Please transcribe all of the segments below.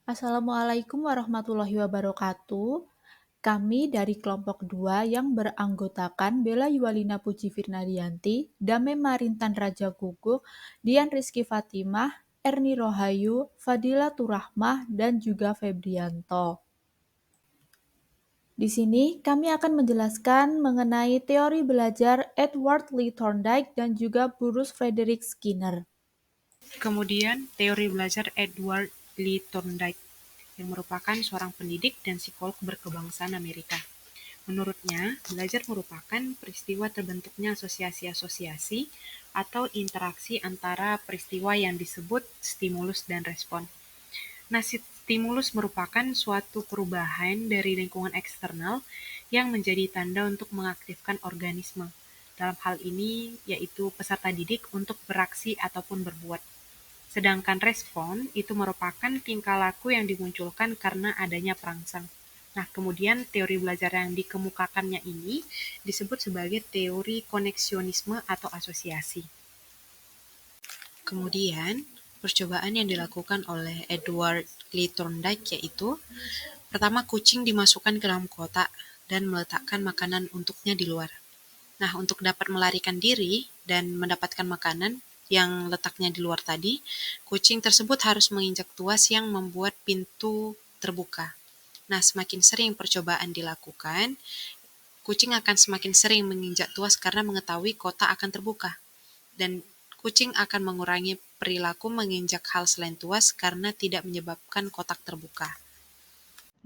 Assalamualaikum warahmatullahi wabarakatuh. Kami dari kelompok 2 yang beranggotakan Bella Yuwalina Puji Firnadianti, Dame Marintan Raja Guguh, Dian Rizky Fatimah, Erni Rohayu, Fadila Turahmah, dan juga Febrianto. Di sini kami akan menjelaskan mengenai teori belajar Edward Lee Thorndike dan juga Bruce Frederick Skinner. Kemudian, teori belajar Edward Lee Thorndike, yang merupakan seorang pendidik dan psikolog berkebangsaan Amerika. Menurutnya, belajar merupakan peristiwa terbentuknya asosiasi-asosiasi atau interaksi antara peristiwa yang disebut stimulus dan respon. Nah, stimulus merupakan suatu perubahan dari lingkungan eksternal yang menjadi tanda untuk mengaktifkan organisme. Dalam hal ini, yaitu peserta didik untuk beraksi ataupun berbuat. Sedangkan respon itu merupakan tingkah laku yang dimunculkan karena adanya perangsang. Nah, kemudian teori belajar yang dikemukakannya ini disebut sebagai teori koneksionisme atau asosiasi. Kemudian, percobaan yang dilakukan oleh Edward Lee Thorndike yaitu pertama, kucing dimasukkan ke dalam kotak dan meletakkan makanan untuknya di luar. Nah, untuk dapat melarikan diri dan mendapatkan makanan yang letaknya di luar tadi, kucing tersebut harus menginjak tuas yang membuat pintu terbuka. Nah, semakin sering percobaan dilakukan, kucing akan semakin sering menginjak tuas karena mengetahui kotak akan terbuka. Dan kucing akan mengurangi perilaku menginjak hal selain tuas karena tidak menyebabkan kotak terbuka.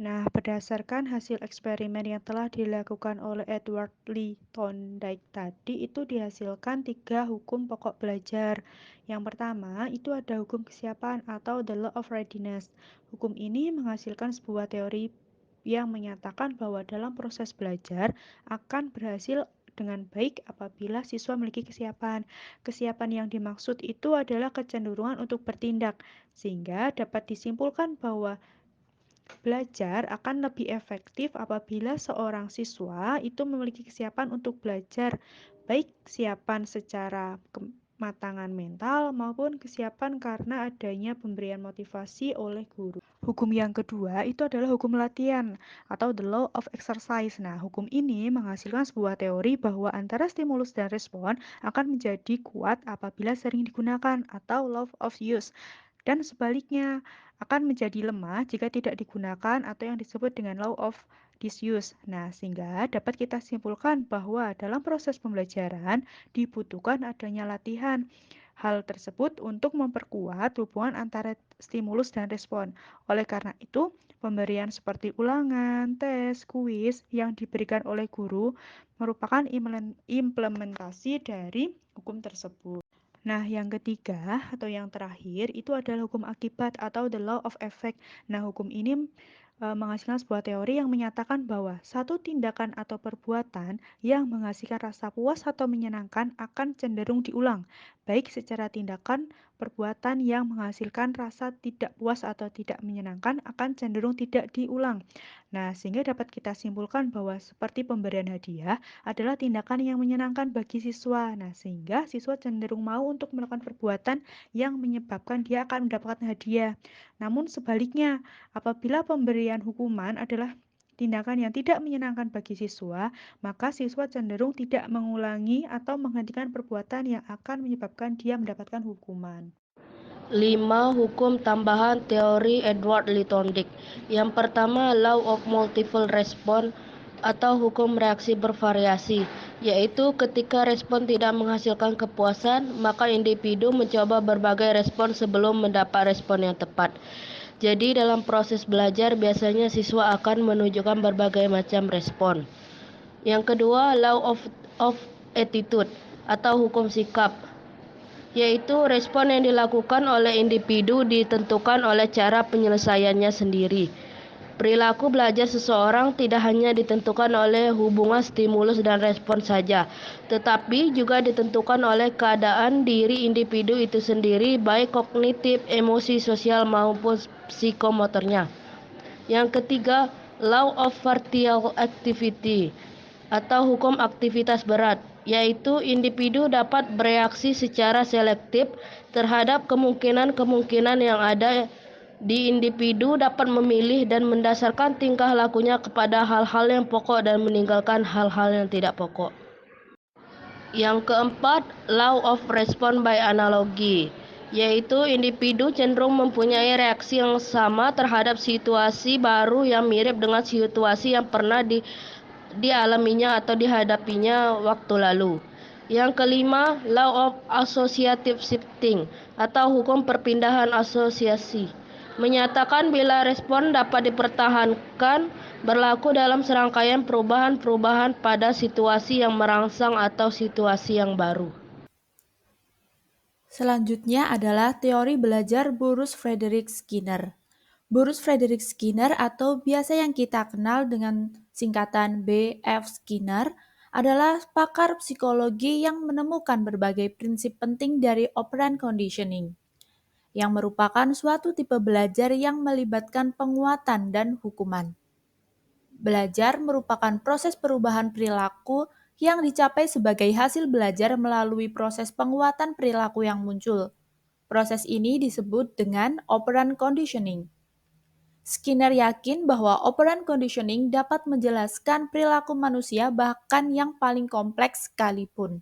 Nah, berdasarkan hasil eksperimen yang telah dilakukan oleh Edward Lee Thorndike tadi, itu dihasilkan 3 hukum pokok belajar. Yang pertama, itu ada hukum kesiapan atau the law of readiness. Hukum ini menghasilkan sebuah teori yang menyatakan bahwa dalam proses belajar akan berhasil dengan baik apabila siswa memiliki kesiapan. Kesiapan yang dimaksud itu adalah kecenderungan untuk bertindak, sehingga dapat disimpulkan bahwa belajar akan lebih efektif apabila seorang siswa itu memiliki kesiapan untuk belajar, baik kesiapan secara kematangan mental maupun kesiapan karena adanya pemberian motivasi oleh guru. Hukum yang kedua itu adalah hukum latihan atau the law of exercise. Nah, hukum ini menghasilkan sebuah teori bahwa antara stimulus dan respon akan menjadi kuat apabila sering digunakan atau law of use. Dan sebaliknya, akan menjadi lemah jika tidak digunakan atau yang disebut dengan law of disuse. Nah, sehingga dapat kita simpulkan bahwa dalam proses pembelajaran dibutuhkan adanya latihan. Hal tersebut untuk memperkuat hubungan antara stimulus dan respon. Oleh karena itu, pemberian seperti ulangan, tes, kuis yang diberikan oleh guru merupakan implementasi dari hukum tersebut. Nah, yang ketiga atau yang terakhir itu adalah hukum akibat atau the law of effect. Nah, hukum ini menghasilkan sebuah teori yang menyatakan bahwa satu tindakan atau perbuatan yang menghasilkan rasa puas atau menyenangkan akan cenderung diulang, baik secara tindakan perbuatan yang menghasilkan rasa tidak puas atau tidak menyenangkan akan cenderung tidak diulang. Nah, sehingga dapat kita simpulkan bahwa seperti pemberian hadiah adalah tindakan yang menyenangkan bagi siswa. Nah, sehingga siswa cenderung mau untuk melakukan perbuatan yang menyebabkan dia akan mendapatkan hadiah. Namun sebaliknya, apabila pemberian hukuman adalah tindakan yang tidak menyenangkan bagi siswa, maka siswa cenderung tidak mengulangi atau menghentikan perbuatan yang akan menyebabkan dia mendapatkan hukuman. 5 hukum tambahan teori Edward Lee Thorndike. Yang pertama, law of multiple response atau hukum reaksi bervariasi, yaitu ketika respon tidak menghasilkan kepuasan, maka individu mencoba berbagai respon sebelum mendapat respon yang tepat. Jadi dalam proses belajar biasanya siswa akan menunjukkan berbagai macam respon. Yang kedua, law of attitude atau hukum sikap, yaitu respon yang dilakukan oleh individu ditentukan oleh cara penyelesaiannya sendiri. Perilaku belajar seseorang tidak hanya ditentukan oleh hubungan stimulus dan respon saja, tetapi juga ditentukan oleh keadaan diri individu itu sendiri, baik kognitif, emosi, sosial maupun psikomotornya. Yang ketiga, law of partial activity atau hukum aktivitas berat, yaitu individu dapat bereaksi secara selektif terhadap kemungkinan-kemungkinan yang ada di individu dapat memilih dan mendasarkan tingkah lakunya kepada hal-hal yang pokok dan meninggalkan hal-hal yang tidak pokok. Yang keempat, law of response by analogy, yaitu individu cenderung mempunyai reaksi yang sama terhadap situasi baru yang mirip dengan situasi yang pernah dialaminya atau dihadapinya waktu lalu. Yang kelima, law of associative shifting atau hukum perpindahan asosiasi, menyatakan bila respon dapat dipertahankan berlaku dalam serangkaian perubahan-perubahan pada situasi yang merangsang atau situasi yang baru. Selanjutnya adalah teori belajar Bruce Frederick Skinner. Bruce Frederick Skinner atau biasa yang kita kenal dengan singkatan B.F. Skinner adalah pakar psikologi yang menemukan berbagai prinsip penting dari operant conditioning, yang merupakan suatu tipe belajar yang melibatkan penguatan dan hukuman. Belajar merupakan proses perubahan perilaku yang dicapai sebagai hasil belajar melalui proses penguatan perilaku yang muncul. Proses ini disebut dengan operant conditioning. Skinner yakin bahwa operant conditioning dapat menjelaskan perilaku manusia bahkan yang paling kompleks sekalipun.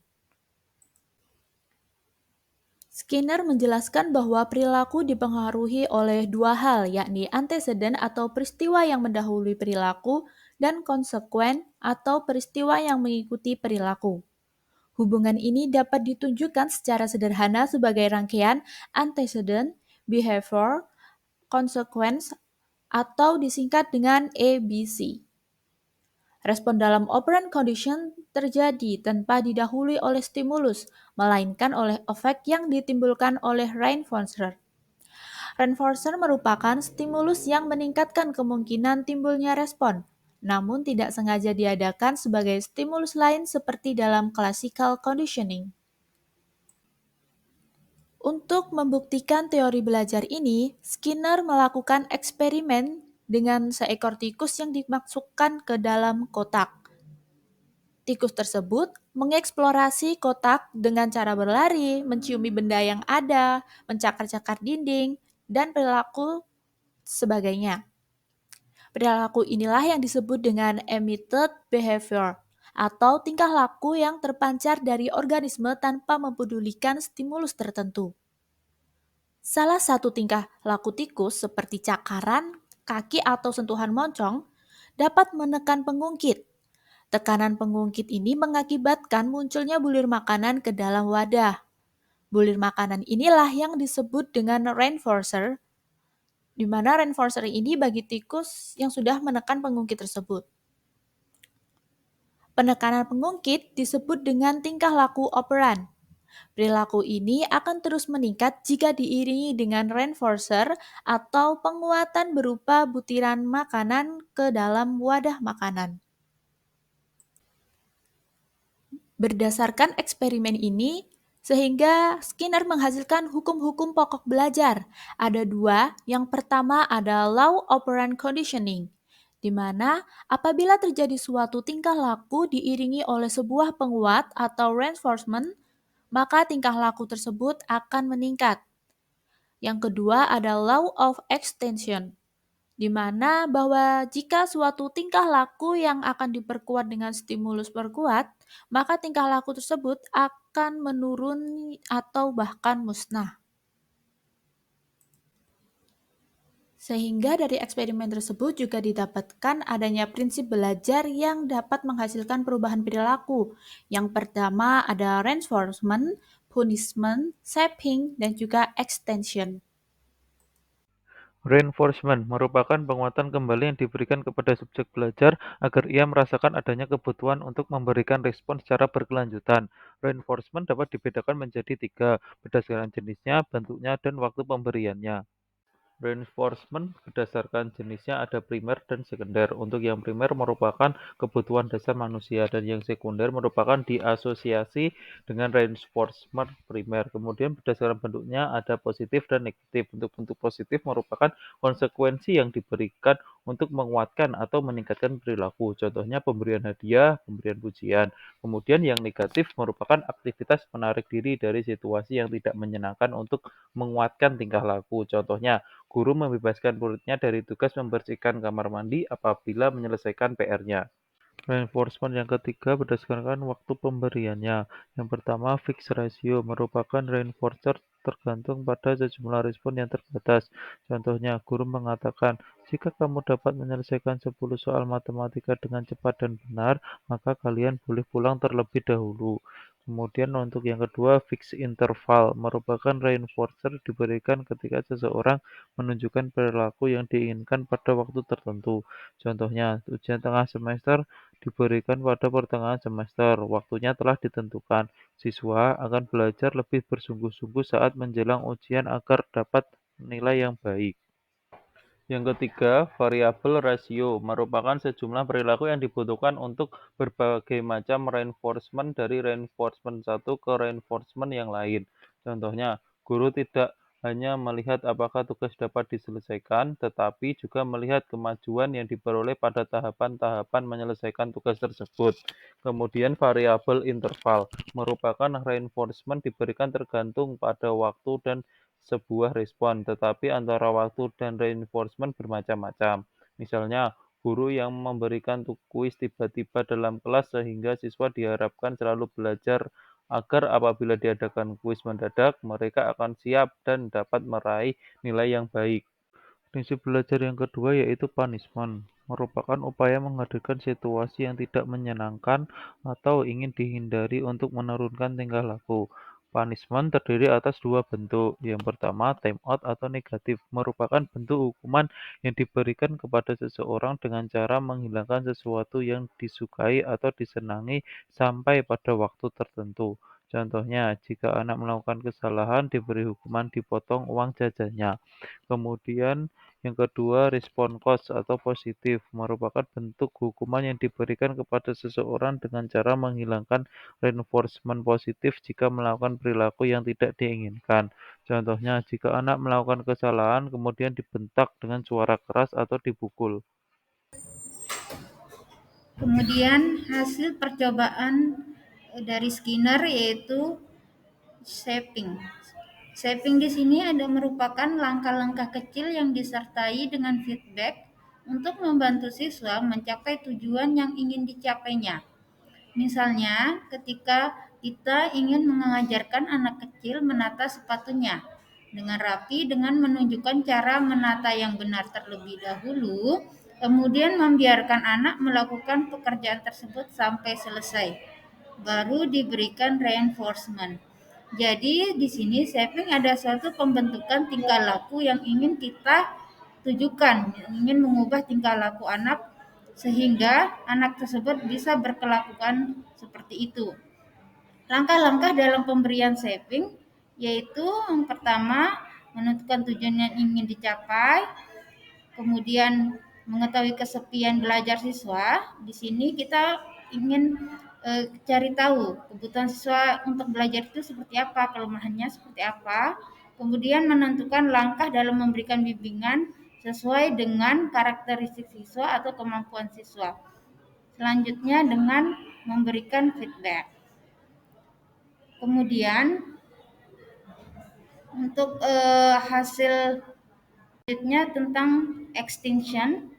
Skinner menjelaskan bahwa perilaku dipengaruhi oleh dua hal, yakni antecedent atau peristiwa yang mendahului perilaku dan consequent atau peristiwa yang mengikuti perilaku. Hubungan ini dapat ditunjukkan secara sederhana sebagai rangkaian antecedent, behavior, consequence, atau disingkat dengan ABC. Respon dalam operant condition terjadi tanpa didahului oleh stimulus, melainkan oleh efek yang ditimbulkan oleh reinforcer. Reinforcer merupakan stimulus yang meningkatkan kemungkinan timbulnya respon, namun tidak sengaja diadakan sebagai stimulus lain seperti dalam classical conditioning. Untuk membuktikan teori belajar ini, Skinner melakukan eksperimen dengan seekor tikus yang dimasukkan ke dalam kotak. Tikus tersebut mengeksplorasi kotak dengan cara berlari, menciumi benda yang ada, mencakar-cakar dinding, dan perilaku sebagainya. Perilaku inilah yang disebut dengan emitted behavior, atau tingkah laku yang terpancar dari organisme tanpa mempedulikan stimulus tertentu. Salah satu tingkah laku tikus seperti cakaran, kaki atau sentuhan moncong dapat menekan pengungkit. Tekanan pengungkit ini mengakibatkan munculnya bulir makanan ke dalam wadah. Bulir makanan inilah yang disebut dengan reinforcer, di mana reinforcer ini bagi tikus yang sudah menekan pengungkit tersebut. Penekanan pengungkit disebut dengan tingkah laku operant. Perilaku ini akan terus meningkat jika diiringi dengan reinforcer atau penguatan berupa butiran makanan ke dalam wadah makanan. Berdasarkan eksperimen ini, sehingga Skinner menghasilkan hukum-hukum pokok belajar. Ada dua, yang pertama ada law operant conditioning, di mana apabila terjadi suatu tingkah laku diiringi oleh sebuah penguat atau reinforcement, maka tingkah laku tersebut akan meningkat. Yang kedua ada law of extension, di mana bahwa jika suatu tingkah laku yang akan diperkuat dengan stimulus perkuat, maka tingkah laku tersebut akan menurun atau bahkan musnah. Sehingga dari eksperimen tersebut juga didapatkan adanya prinsip belajar yang dapat menghasilkan perubahan perilaku. Yang pertama ada reinforcement, punishment, shaping, dan juga extension. Reinforcement merupakan penguatan kembali yang diberikan kepada subjek belajar agar ia merasakan adanya kebutuhan untuk memberikan respon secara berkelanjutan. Reinforcement dapat dibedakan menjadi 3 berdasarkan jenisnya, bentuknya, dan waktu pemberiannya. Reinforcement berdasarkan jenisnya ada primer dan sekunder. Untuk yang primer merupakan kebutuhan dasar manusia dan yang sekunder merupakan diasosiasi dengan reinforcement primer. Kemudian berdasarkan bentuknya ada positif dan negatif. Untuk bentuk positif merupakan konsekuensi yang diberikan untuk menguatkan atau meningkatkan perilaku. Contohnya pemberian hadiah, pemberian pujian. Kemudian yang negatif merupakan aktivitas menarik diri dari situasi yang tidak menyenangkan untuk menguatkan tingkah laku. Contohnya, guru membebaskan muridnya dari tugas membersihkan kamar mandi apabila menyelesaikan PR-nya. Reinforcement yang ketiga berdasarkan waktu pemberiannya. Yang pertama, fixed ratio merupakan reinforcer tergantung pada sejumlah respon yang terbatas. Contohnya, guru mengatakan, jika kamu dapat menyelesaikan 10 soal matematika dengan cepat dan benar, maka kalian boleh pulang terlebih dahulu. Kemudian untuk yang kedua, fixed interval merupakan reinforcer diberikan ketika seseorang menunjukkan perilaku yang diinginkan pada waktu tertentu. Contohnya, ujian tengah semester diberikan pada pertengahan semester, waktunya telah ditentukan. Siswa akan belajar lebih bersungguh-sungguh saat menjelang ujian agar dapat nilai yang baik. Yang ketiga, variabel rasio merupakan sejumlah perilaku yang dibutuhkan untuk berbagai macam reinforcement dari reinforcement satu ke reinforcement yang lain. Contohnya, guru tidak hanya melihat apakah tugas dapat diselesaikan, tetapi juga melihat kemajuan yang diperoleh pada tahapan-tahapan menyelesaikan tugas tersebut. Kemudian variabel interval merupakan reinforcement diberikan tergantung pada waktu dan sebuah respon, tetapi antara waktu dan reinforcement bermacam-macam. Misalnya, guru yang memberikan kuis tiba-tiba dalam kelas sehingga siswa diharapkan selalu belajar agar apabila diadakan kuis mendadak, mereka akan siap dan dapat meraih nilai yang baik. Prinsip belajar yang kedua yaitu punishment, merupakan upaya menghadirkan situasi yang tidak menyenangkan atau ingin dihindari untuk menurunkan tingkah laku. Punishment terdiri atas dua bentuk. Yang pertama, time out atau negatif, merupakan bentuk hukuman yang diberikan kepada seseorang dengan cara menghilangkan sesuatu yang disukai atau disenangi sampai pada waktu tertentu. Contohnya, jika anak melakukan kesalahan, diberi hukuman dipotong uang jajannya. Kemudian yang kedua, respon cost atau positif merupakan bentuk hukuman yang diberikan kepada seseorang dengan cara menghilangkan reinforcement positif jika melakukan perilaku yang tidak diinginkan. Contohnya, jika anak melakukan kesalahan kemudian dibentak dengan suara keras atau dipukul. Kemudian hasil percobaan dari Skinner yaitu shaping. Shaping di sini ada merupakan langkah-langkah kecil yang disertai dengan feedback untuk membantu siswa mencapai tujuan yang ingin dicapainya. Misalnya, ketika kita ingin mengajarkan anak kecil menata sepatunya dengan rapi dengan menunjukkan cara menata yang benar terlebih dahulu, kemudian membiarkan anak melakukan pekerjaan tersebut sampai selesai, baru diberikan reinforcement. Jadi di sini shaping ada suatu pembentukan tingkah laku yang ingin kita tujukan, ingin mengubah tingkah laku anak sehingga anak tersebut bisa berkelakuan seperti itu. Langkah-langkah dalam pemberian shaping yaitu yang pertama menentukan tujuan yang ingin dicapai, kemudian mengetahui kesepian belajar siswa. Di sini kita ingin cari tahu kebutuhan siswa untuk belajar itu seperti apa, kelemahannya seperti apa, kemudian menentukan langkah dalam memberikan bimbingan sesuai dengan karakteristik siswa atau kemampuan siswa. Selanjutnya dengan memberikan feedback. Kemudian untuk hasil selanjutnya tentang extinction.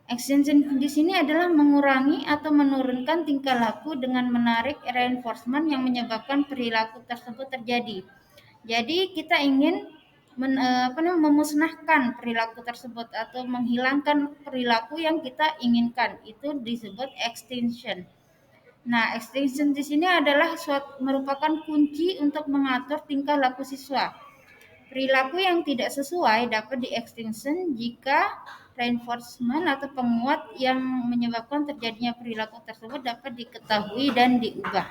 Extinction di sini adalah mengurangi atau menurunkan tingkah laku dengan menarik reinforcement yang menyebabkan perilaku tersebut terjadi. Jadi kita ingin memusnahkan perilaku tersebut atau menghilangkan perilaku yang kita inginkan. Itu disebut extinction. Nah, extinction di sini adalah merupakan kunci untuk mengatur tingkah laku siswa. Perilaku yang tidak sesuai dapat di-extinction jika reinforcement atau penguat yang menyebabkan terjadinya perilaku tersebut dapat diketahui dan diubah.